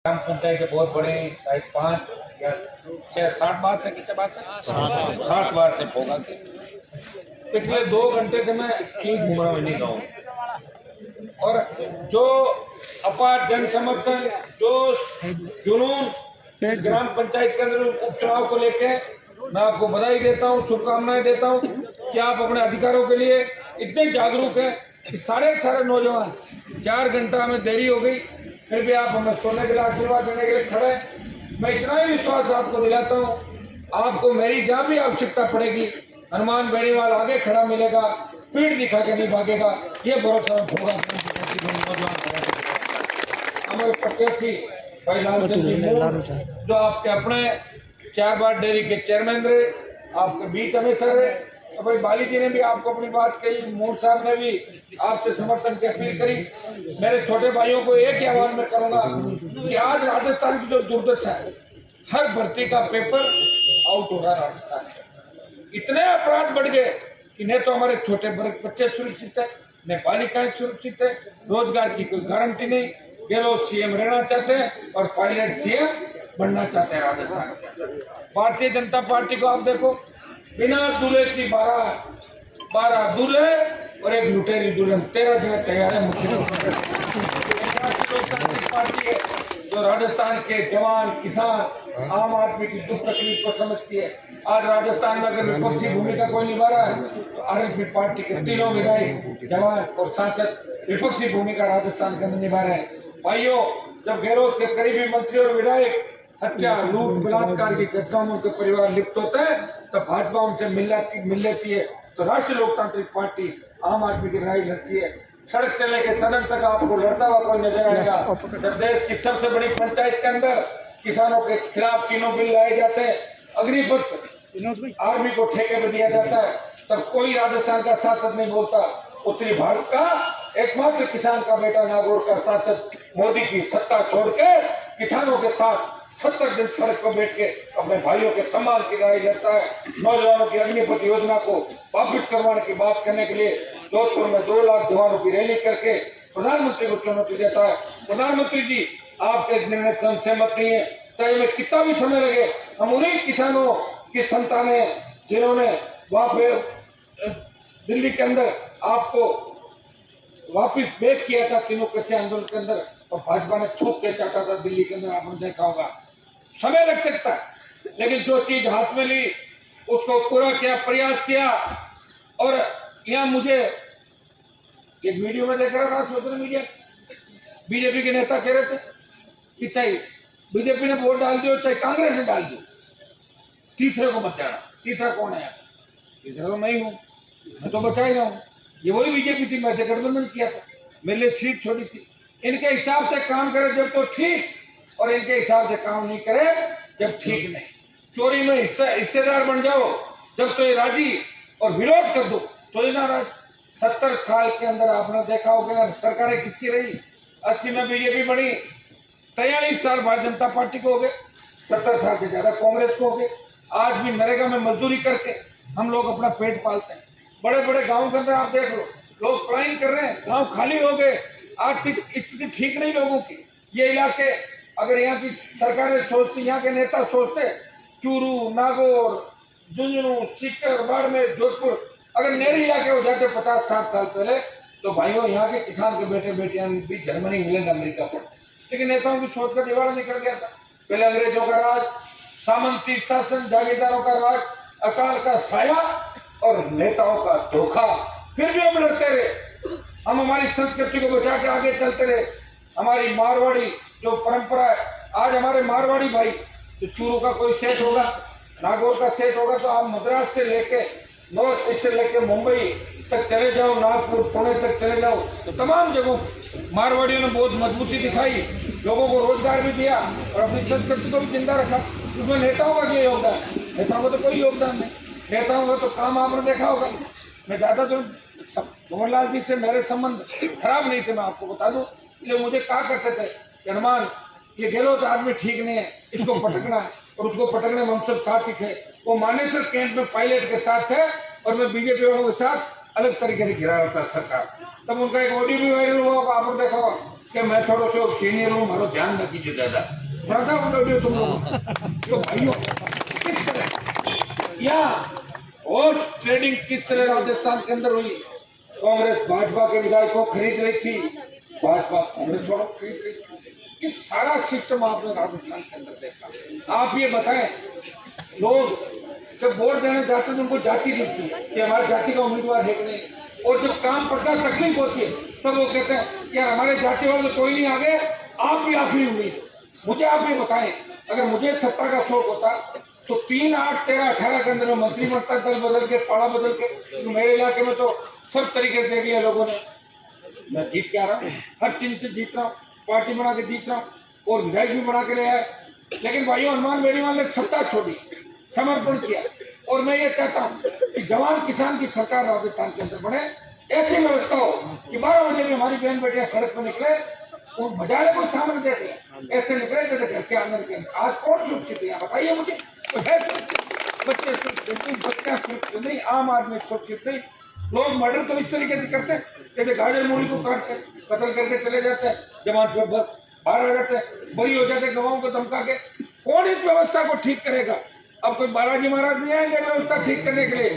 ग्राम पंचायत के बहुत बड़े शायद 5 या 60 बार से कितने बार से 60 बार से होगा। पिछले 2 घंटे से मैं यहीं घूम रहा हूँ इन्हीं गाँव में, और जो अपार जन समर्थन, जो जुनून ग्राम पंचायत के अंदर उपचुनाव को लेके, मैं आपको बधाई देता हूँ, शुभकामनाएं देता हूँ कि आप अपने अधिकारों के लिए इतने जागरूक हैं कि सारे नौजवान 4 घंटा में देरी हो गई फिर भी आप हमें सोने के लिए आशीर्वाद देने के लिए खड़े। मैं इतना ही विश्वास आपको दिलाता हूँ, आपको मेरी जहाँ भी आवश्यकता पड़ेगी हनुमान बेनीवाल आगे खड़ा मिलेगा, पीठ दिखा के नहीं भागेगा, ये भरोसा होगा। हमारे प्रत्याशी भाई लालचंद जो आपके अपने 4 बार डेयरी के चेयरमैन रहे, आपके बीच हमेशा रहे, और भाई बाली जी ने भी आपको अपनी बात कही, मोर साहब ने भी आपसे समर्थन की अपील करी। मेरे छोटे भाइयों को एक ही आह्वान में करूंगा कि आज राजस्थान की जो दुर्दशा है, हर भर्ती का पेपर आउट हो रहा है राजस्थान में। इतने अपराध बढ़ गए कि न तो हमारे छोटे बच्चे सुरक्षित है, न बालिकाएं सुरक्षित है, रोजगार की कोई गारंटी नहीं। गहलोत सीएम रहना चाहते हैं और पायलट सीएम बनना चाहते हैं राजस्थान के। भारतीय जनता पार्टी को आप देखो, बिना दूल्हे की 12 दूल्हे और एक लुटेरी दुल्हन, 13 जगह तैयार है मुख्यमंत्री। पार्टी है जो राजस्थान के जवान, किसान, आम आदमी की दुख तकलीफ को समझती है। आज राजस्थान में अगर विपक्षी भूमिका कोई निभा रहा है तो आरएसपी पार्टी के तीनों विधायक, जवान और सांसद विपक्षी भूमिका राजस्थान के अंदर निभा रहे हैं। भाइयों, जब गहलोत के करीबी मंत्री और विधायक हत्या, लूट, बलात्कार की घटनाओं में उनके परिवार लिप्त होते हैं तो भाजपा उनसे मिल लेती है, तो राष्ट्रीय लोकतांत्रिक पार्टी आम आदमी की लड़ाई लड़ती है। सड़क से लेकर सदन तक आपको लड़ता हुआ कोई नजर आएगा। जब देश की सबसे बड़ी पंचायत के अंदर किसानों के खिलाफ तीनों बिल लाए जाते हैं, अग्निपथ आर्मी को ठेके पर दिया जाता है, तब कोई राजस्थान का सांसद नहीं बोलता। उत्तरी भारत का एकमात्र किसान का बेटा नागौर का सांसद मोदी की सत्ता छोड़ के किसानों के साथ 70 दिन सड़क पर बैठ के अपने भाइयों के सम्मान की लड़ाई लड़ता है। नौजवानों की अग्निपथ योजना को वापिस करवाने की बात करने के लिए जोधपुर में 2 लाख जवानों की रैली करके प्रधानमंत्री को चुनौती देता है। प्रधानमंत्री जी, आपके निर्णय से हम सहमत नहीं है, चाहे हमें कितना भी समय लगे। हम उन्हीं किसानों की संतानें जिन्होंने वहां पे दिल्ली के अंदर आपको वापिस बैक किया था तीनों कृषि आंदोलन के अंदर, और भाजपा ने थूक के चाटा था दिल्ली के अंदर, आपने देखा होगा। समय लग सकता है, लेकिन जो चीज हाथ में ली उसको पूरा किया, प्रयास किया। और यहाँ मुझे एक वीडियो में देख रहा था, सोशल मीडिया, बीजेपी के नेता कह रहे थे कि चाहे बीजेपी ने वोट डाल दियो चाहे कांग्रेस ने डाल दियो, तीसरे को मत जाना। तीसरा कौन है? तीसरा तो मैं ही हूँ, मैं तो बचा ही रहा हूँ। ये वही बीजेपी थी, मैंने गठबंधन किया था, मेरे लिए सीट छोड़ी थी। इनके हिसाब से काम करे जब तो ठीक, और इनके हिसाब से काम नहीं करे जब ठीक नहीं। चोरी में हिस्सेदार बन जाओ जब तो ये राजी, और विरोध कर दो तो ये नाराज। 70 साल के अंदर आपने देखा होगा सरकारें किसकी रही। 80 में बीजेपी बनी, 43 साल भारतीय जनता पार्टी को हो गए, 70 साल से ज्यादा कांग्रेस को हो गए। आज भी नरेगा में मजदूरी करके हम लोग अपना पेट पालते हैं। बड़े बड़े गाँव के अंदर आप देख लो, लोग पलायन कर रहे हैं, गाँव खाली हो गए, आर्थिक स्थिति ठीक नहीं लोगों की। ये इलाके अगर यहाँ की सरकारें सोचती, यहाँ के नेता सोचते, चूरू, नागौर, झुंझुनू, सीकर, बाड़मेर, जोधपुर अगर नहरी इलाके हो जाते 50-60 साल पहले, तो भाइयों यहाँ के किसान के बेटे बेटियां भी जर्मनी, इंग्लैंड, अमेरिका पढ़ते। लेकिन नेताओं की सोच का दीवार निकल गया था। पहले अंग्रेजों का राज, सामंती शासन, जागीरदारों का राज, अकाल का साया और नेताओं का धोखा। फिर भी हम लड़ते रहे, हम हमारी संस्कृति को बचा के आगे चलते रहे। हमारी मारवाड़ी जो परंपरा है, आज हमारे मारवाड़ी भाई, तो चूरू का कोई सेठ होगा, नागौर का सेठ होगा, तो आप मद्रास से लेके नॉर्थ ईस्ट से लेके मुंबई तक चले जाओ, नागपुर, पुणे तक चले जाओ, तो तमाम जगहों मारवाड़ियों ने बहुत मजबूती दिखाई, लोगों को रोजगार भी दिया और अपनी संस्कृति को भी जिंदा रखा। उसमें नेताओं का क्या योगदान है? नेताओं का तो कोई योगदान नहीं। नेताओं का तो काम आपने देखा होगा। मैं ज्यादा तो भंवर लाल जी से मेरे संबंध खराब नहीं थे, मैं आपको बता दूं, इसलिए मुझे कहा करते थे कि हनुमान, ये गहलोत आदमी ठीक नहीं है, इसको पटकना है। और उसको पटकने में हम सब साथ ही थे। वो मानेसर कैंप में पायलट के साथ थे और मैं बीजेपी वालों के साथ अलग तरीके से घिरा रहा था सरकार। तब उनका एक ऑडियो भी वायरल हुआ, आपने देखा होगा, कि मैं थोड़ा सा सीनियर हूँ, हमारा ध्यान रखिए ज्यादा उठा तुम लोग। तो भाइयों किस तरह या और ट्रेडिंग किस तरह राजस्थान के अंदर हुई, कांग्रेस भाजपा के विधायकों को खरीद रही थी, भाजपा कांग्रेस वालों को खरीद रही थी, कि सारा सिस्टम आपने राजस्थान के अंदर देखा। आप ये बताएं, लोग जब वोट देने जाते हैं तो उनको जाति दिखती है कि हमारी जाति का उम्मीदवार है कि नहीं, और जब काम पड़ता तकलीफ होती है तब वो कहते हैं कि हमारे जाति वाले तो कोई नहीं आगे, आप ही आखिरी उम्मीद। मुझे आप ये बताएं, अगर मुझे सत्ता का शौक होता तो 3, 8, 13, 18 के अंदर मंत्री बनता, दल बदल के, पाड़ा बदल के। तो मेरे इलाके में तो सब तरीके से देख लिया लोगों ने, मैं जीत के आ रहा हूँ, हर चीज से जीत रहा हूँ, पार्टी बना के जीत रहा हूँ और विधायक भी बना के ले आया। लेकिन भाइयों हनुमान बेनीवाल ने सत्ता छोड़ी, समर्पण किया, और मैं ये कहता हूँ कि जवान किसान की सरकार राजस्थान के अंदर बने, ऐसी व्यवस्था हो कि 12 बजे भी हमारी बहन बेटियां सड़क पर निकले और बजाय कोई सामने देते ऐसे निकले जैसे घर के आंगन के अंदर। आज कौन सुरक्षित है बताइए मुझे? तो है बच्चे सुरक्षित नहीं, बच्चा सुरक्षित नहीं, आम आदमी सुरक्षित नहीं। लोग मर्डर तो इस तरीके से करते हैं जैसे गाजर मूली को काट के कत्ल करके चले जाते हैं, जवान फिर बाहर आ जाते हैं, बरी हो जाते गवाहों को धमका के। कौन इस व्यवस्था को ठीक करेगा? अब कोई बालाजी महाराज नहीं आएंगे व्यवस्था ठीक करने के लिए,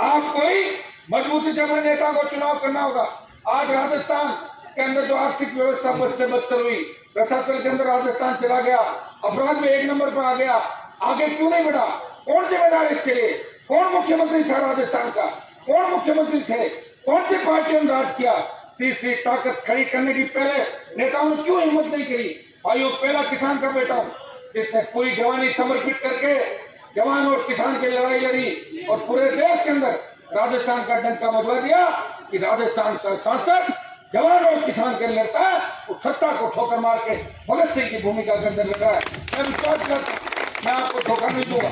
आप कोई मजबूती से अपने नेताओं को चुनाव करना होगा। आज राजस्थान के अंदर जो आर्थिक व्यवस्था बद से बदतर हुई, प्रशासन के अंदर राजस्थान चला गया, अपराध में 1 नंबर पर आ गया, आगे क्यों नहीं बढ़ा? कौन जिम्मेदार इसके लिए? कौन मुख्यमंत्री था राजस्थान का? कौन मुख्यमंत्री थे? कौन सी पार्टियों ने राज किया? तीसरी ताकत खड़ी करने की पहले नेताओं ने क्यों हिम्मत नहीं करी? भाइयों, पहला किसान का बेटा हूं, जिसने पूरी जवानी समर्पित करके जवान और किसान की लड़ाई लड़ी और पूरे देश के अंदर राजस्थान का डंका बजवा दिया कि राजस्थान का सांसद जवान और किसान के लिए लड़ता है, वो सत्ता को ठोकर मार के भगत सिंह की भूमिका के अंदर लगा है। मैं विश्वास करता हूं, मैं आपको धोखा नहीं दूंगा।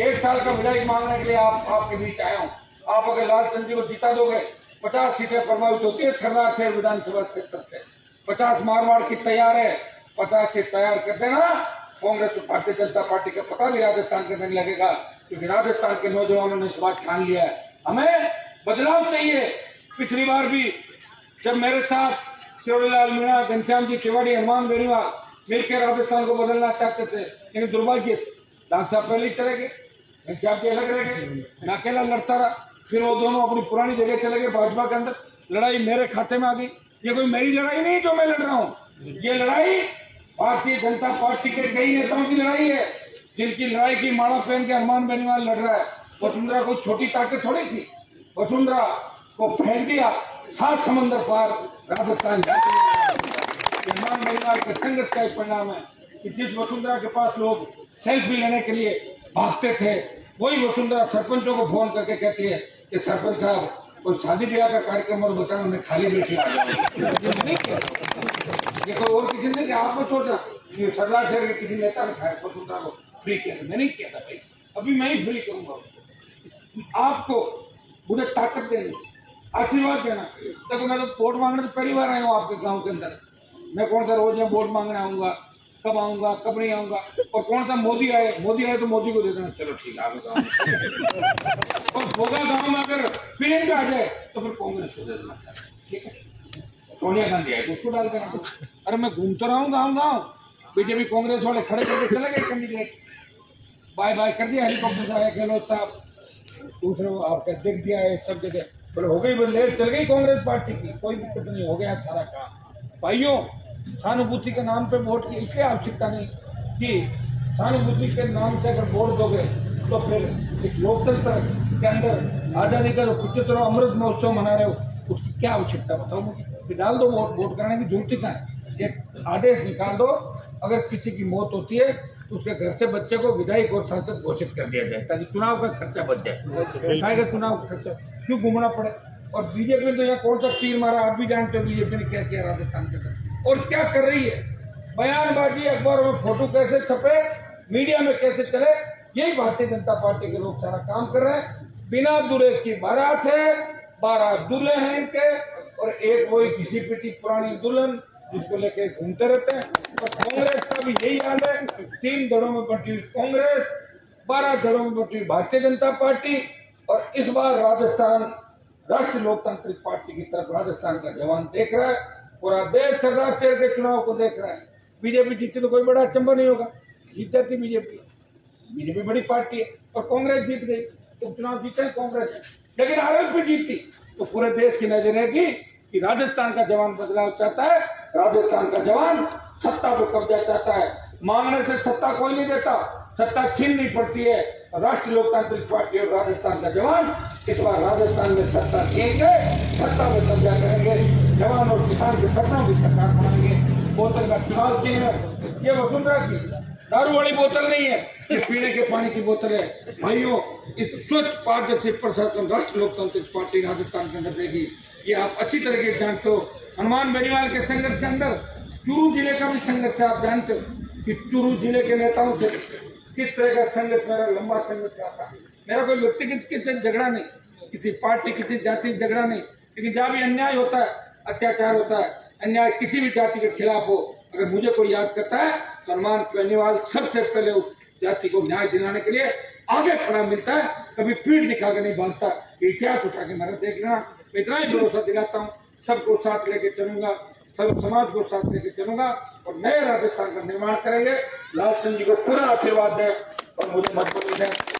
1 साल का विधायक मांगने के लिए आपके बीच आया हूँ। आप अगर लालचंद जी को जिता दोगे, 50 सीटें प्रभावित होती है सरदार शहर विधानसभा क्षेत्र से, 50 मारवाड़ की तैयार है, 50 सीट तैयार कर देना। कांग्रेस और भारतीय जनता पार्टी का पता भी राजस्थान के नहीं लगेगा, क्योंकि राजस्थान के नौजवानों ने इस बात ठान लिया है, हमें बदलाव चाहिए। पिछली बार भी जब मेरे साथ शिवलाल मीणा, घनश्याम जी तिवारी, हनुमान बेनीवाल मिलकर राजस्थान को बदलना चाहते थे, लेकिन दुर्भाग्य डॉक्टर साहब पहले ही चले गए, घनश्याम जी अलग रह गए, मैं अकेला लड़ता रहा। फिर वो दोनों अपनी पुरानी जगह चले गए भाजपा के अंदर, लड़ाई मेरे खाते में आ गई। ये कोई मेरी लड़ाई नहीं जो मैं लड़ रहा हूँ, ये लड़ाई भारतीय जनता पार्टी के कई नेताओं की लड़ाई है, जिनकी लड़ाई की माला पहन के हनुमान बेनीवाल लड़ रहा है। वसुंधरा कोई छोटी ताकत थोड़ी थी, वसुंधरा को फेंक दिया 7 समंदर पार राजस्थान। हनुमान बेनीवाल के संघर्ष का परिणाम है कि जिस वसुंधरा के पास लोग सेल्फी लेने के लिए भागते थे, वही वसुंधरा सरपंचों को फोन करके कहती है कि सरपंच साहब कोई शादी ब्याह का कार्यक्रम और बताना, मैं खाली बैठी आ जाऊंगा। ये कोई और किसी ने आपको सोचा कि सरदार शहर के किसी नेता ने वसुंधरा को फ्री किया? मैं नहीं किया था भाई, अभी मैं ही फ्री करूंगा। आपको मुझे ताकत देनी, आशीर्वाद देना। देखो मैं तो वोट मांगने तो पहली बार आया हूँ आपके गांव के अंदर। मैं कौन सा रोज यहाँ वोट मांगने आऊंगा, कब आऊंगा, कब नहीं आऊंगा, और कौन सा मोदी आए तो मोदी को दे देना, चलो ठीक है आप गाँव। और होगा गाँव में अगर प्रियंका आ जाए तो फिर कांग्रेस को दे देना, ठीक है। सोनिया गांधी आए तो उसको डाल देना। अरे मैं घूमता रहा हूँ गाँव, बीजेपी कांग्रेस वाले खड़े करके चले गए कैंडिडेट, बाय बाय कर दिया, हेलीकॉप्टर से आया गहलोत साहब, दूसरे आपका देख दिया है सब जगह, बोले हो गई बंदेर चल गई कांग्रेस पार्टी की, कोई दिक्कत नहीं, हो गया सारा काम। भाइयों, सहानुभूति के नाम पे वोट की इसलिए आवश्यकता नहीं कि सहानुभूति के नाम से अगर वोट दोगे तो फिर इस लोकतंत्र के अंदर आजादी का जो 75वां अमृत महोत्सव मना रहे हो, उसकी क्या आवश्यकता बताओ मुझे? डाल दो वोट करने की जरूरत ही है। एक आदेश निकाल दो, अगर किसी की मौत होती है तो उसके घर से बच्चे को विधायक और सांसद घोषित कर दिया जाए, ताकि चुनाव का खर्चा बच जाए। का चुनाव का खर्चा क्यों घूमना पड़े? और बीजेपी ने तो यहाँ कौन सा तीर मारा, आप भी जानते हो बीजेपी ने क्या किया राजस्थान के अंदर और क्या कर रही है। बयानबाजी, अखबारों में फोटो कैसे छपे, मीडिया में कैसे चले, यही भारतीय जनता पार्टी के लोग सारा काम कर रहे हैं। बिना दूल्हे की बारात है, 12 दूल्हे हैं इनके, और एक वही घिसी पिटी पुरानी दुल्हन जिसको लेके घूमते रहते हैं। और कांग्रेस का भी यही हाल है, 3 दलों में बंटी हुई कांग्रेस, 12 दलों में बंटी हुई भारतीय जनता पार्टी। और इस बार राजस्थान राष्ट्रीय लोकतांत्रिक पार्टी की तरफ राजस्थान का जवान देख रहा है। पूरा देश सरदार शेर के चुनाव को देख रहा है। बीजेपी जीती तो कोई बड़ा अचंभा नहीं होगा, जीत जाती बीजेपी। बीजेपी बड़ी पार्टी है और कांग्रेस जीत गई तो चुनाव जीते हैं कांग्रेस ने, लेकिन आरएलपी जीती तो पूरे देश की नजर रहेगी कि राजस्थान का जवान बदलाव चाहता है, राजस्थान का जवान सत्ता पर कब्जा चाहता है। मांगने से सत्ता कोई नहीं देता, सत्ता छीननी पड़ती है। राष्ट्रीय लोकतांत्रिक पार्टी और राजस्थान का जवान इस बार राजस्थान में सत्ता छीन के सत्ता में कब्जा करेंगे। जवान और किसान के सपनों की सरकार बनाएंगे। बोतल का चुनाव चिन्ह है ये वसुंधरा की, दारू वाली बोतल नहीं है, ये पीने के पानी की बोतल है। भाइयों, इस स्वच्छ पारदर्शी प्रशासन राष्ट्रीय लोकतांत्रिक पार्टी राजस्थान के अंदर देगी। ये आप अच्छी तरीके से जानते हो। हनुमान बेनीवाल के संघर्ष के अंदर चूरू जिले का भी संघर्ष है। आप जानते हो कि चूरू जिले के नेताओं से किस तरह का संघर्ष, मेरा लंबा संघर्ष रहा था। मेरा कोई व्यक्तिगत किसी झगड़ा नहीं, किसी पार्टी किसी जाति झगड़ा नहीं, लेकिन जहाँ भी अन्याय होता है, अत्याचार होता है, अन्याय किसी भी जाति के खिलाफ हो, अगर मुझे कोई याद करता है तो हनुमान बेनीवाल सबसे पहले उस जाति को न्याय दिलाने के लिए आगे खड़ा मिलता है। कभी पीठ दिखा के नहीं भागता। इतिहास उठा के मेरा देख लेना, इतना ही भरोसा दिलाता हूँ। सबको साथ लेके चलूंगा, सब समाज को साथ लेके चलूंगा और नए राजस्थान का निर्माण करेंगे। लाल सिंह जी को पूरा आशीर्वाद है और मुझे मजबूती है।